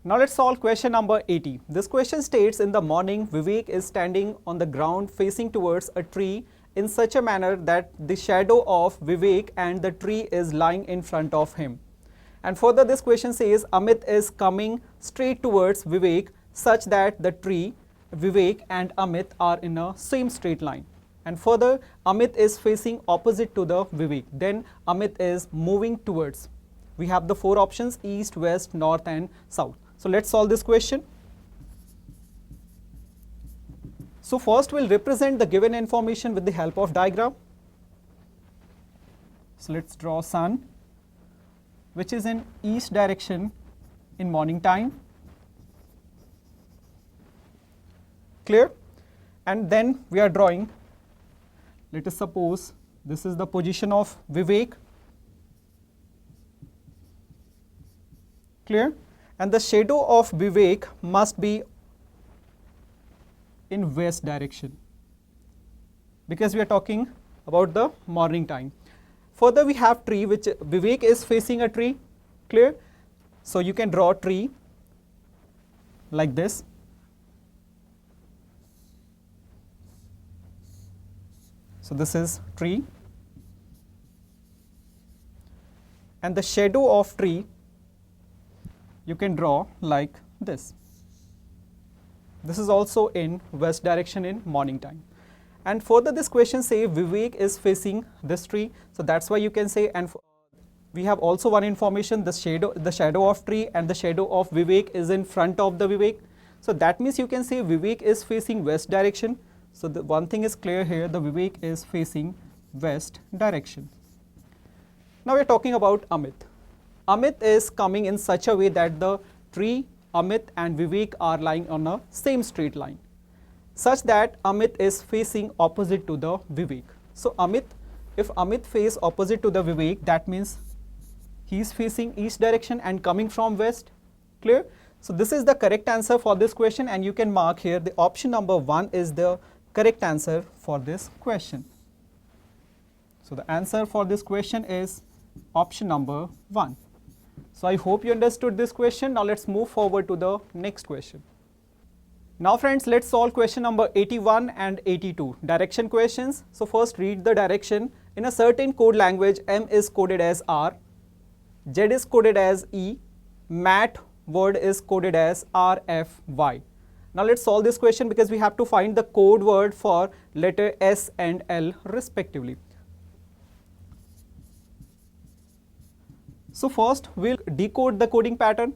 Now let's solve question number 80. This question states, in the morning, Vivek is standing on the ground facing towards a tree in such a manner that the shadow of Vivek and the tree is lying in front of him. And further, this question says Amit is coming straight towards Vivek such that the tree, Vivek and Amit are in a same straight line. And further, Amit is facing opposite to the Vivek. Then Amit is moving towards. We have the four options: east, west, north and south. So let's solve this question. So first we'll represent the given information with the help of diagram. So let's draw sun, which is in east direction in morning time. Clear? And then we are drawing, let us suppose this is the position of Vivek. Clear? And the shadow of Vivek must be in west direction, because we are talking about the morning time. Further, we have tree, which Vivek is facing a tree. Clear? So you can draw a tree like this. So this is tree, and the shadow of tree you can draw like this. This is also in west direction in morning time. And further, this question say Vivek is facing this tree, so that's why you can say, and we have also one information, the shadow of tree and the shadow of Vivek is in front of the Vivek. So that means you can say Vivek is facing west direction. So the one thing is clear here, the Vivek is facing west direction. Now we are talking about Amit. Amit is coming in such a way that the tree, Amit and Vivek are lying on a same straight line, such that Amit is facing opposite to the Vivek. So if Amit face opposite to the Vivek, that means he is facing east direction and coming from west. Clear? So this is the correct answer for this question, and you can mark here the option number 1 is the correct answer for this question. So the answer for this question is option number 1. So I hope you understood this question. Now let's move forward to the next question. Now friends, let's solve question number 81 and 82, direction questions. So first read the direction. In a certain code language, M is coded as R, Z is coded as E, MAT word is coded as RFY. Now let's solve this question, because we have to find the code word for letter S and L respectively. So first we'll decode the coding pattern.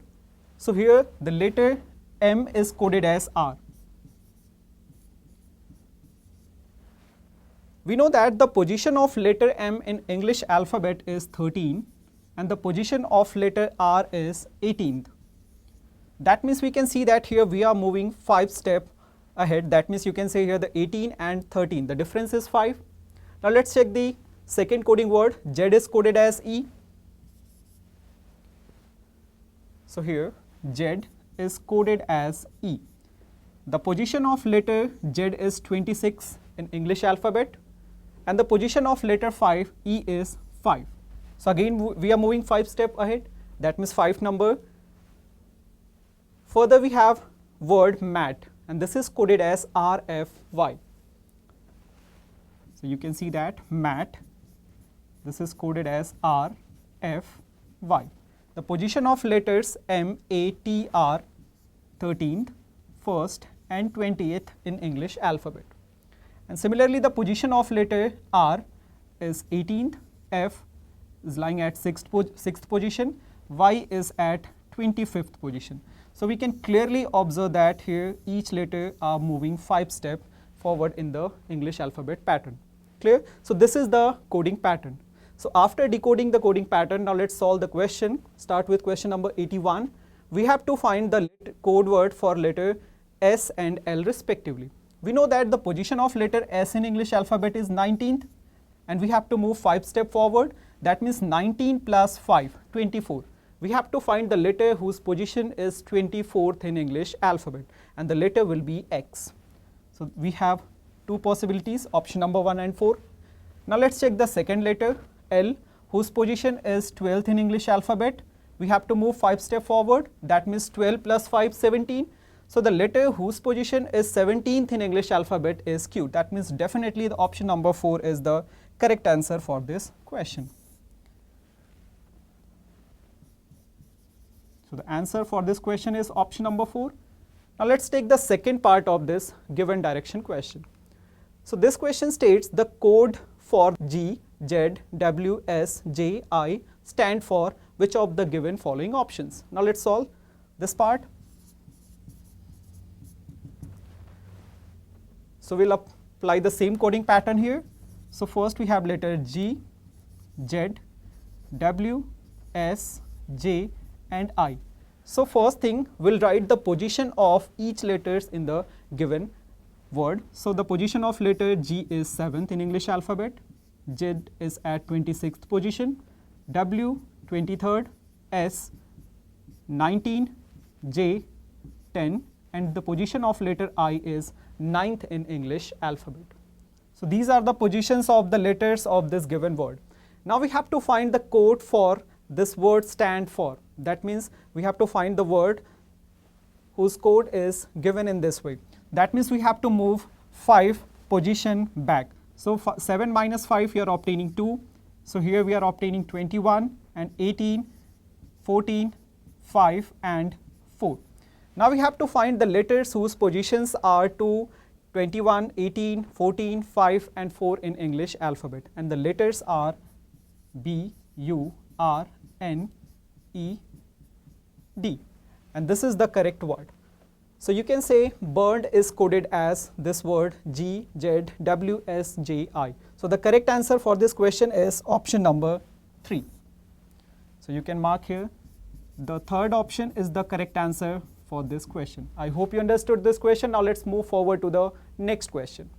So here the letter M is coded as R. We know that the position of letter M in English alphabet is 13 and the position of letter R is 18th. That means we can see that here we are moving 5 steps ahead. That means you can say here the 18 and 13. The difference is 5. Now let's check the second coding word. Z is coded as E. So here Z is coded as E. The position of letter Z is 26 in English alphabet and the position of letter 5, E, is 5. So again we are moving 5 steps ahead. That means 5 number. Further we have word MAT and this is coded as RFY. So you can see that MAT, this is coded as RFY. The position of letters M, A, T are 13th, 1st and 20th in English alphabet. And similarly the position of letter R is 18th, F is lying at 6th position, Y is at 25th position. So we can clearly observe that here each letter are moving 5 steps forward in the English alphabet pattern. Clear? So this is the coding pattern. So after decoding the coding pattern, now let's solve the question. Start with question number 81. We have to find the code word for letter S and L respectively. We know that the position of letter S in English alphabet is 19th and we have to move 5 steps forward. That means 19 plus 5, 24. We have to find the letter whose position is 24th in English alphabet and the letter will be X. So we have 2 possibilities, option number 1 and 4. Now let's check the second letter L, whose position is 12th in English alphabet. we have to move 5 steps forward. That means 12 plus 5, 17. So the letter whose position is 17th in English alphabet is Q. That means definitely the option number 4 is the correct answer for this question. So the answer for this question is option number 4. Now let's take the second part of this given direction question. So this question states the code for G, Z, W, S, J, I stand for which of the given following options. Now let's solve this part. So we'll apply the same coding pattern here. So first we have letter G, Z, W, S, J and I. So first thing, we'll write the position of each letters in the given word. So the position of letter G is 7th in English alphabet, Z is at 26th position, W 23rd, S 19, J 10, and the position of letter I is 9th in English alphabet. So these are the positions of the letters of this given word. Now we have to find the code for this word stand for. That means we have to find the word whose code is given in this way. That means we have to move 5 position back. So 7 minus 5, you are obtaining 2. So here we are obtaining 21 and 18, 14, 5 and 4. Now we have to find the letters whose positions are 2, 21, 18, 14, 5 and 4 in English alphabet. And the letters are B, U, R, N, E, D. And this is the correct word. So you can say bird is coded as this word G, Z, W, S, J, I. So the correct answer for this question is option number 3. So you can mark here. The third option is the correct answer for this question. I hope you understood this question. Now let's move forward to the next question.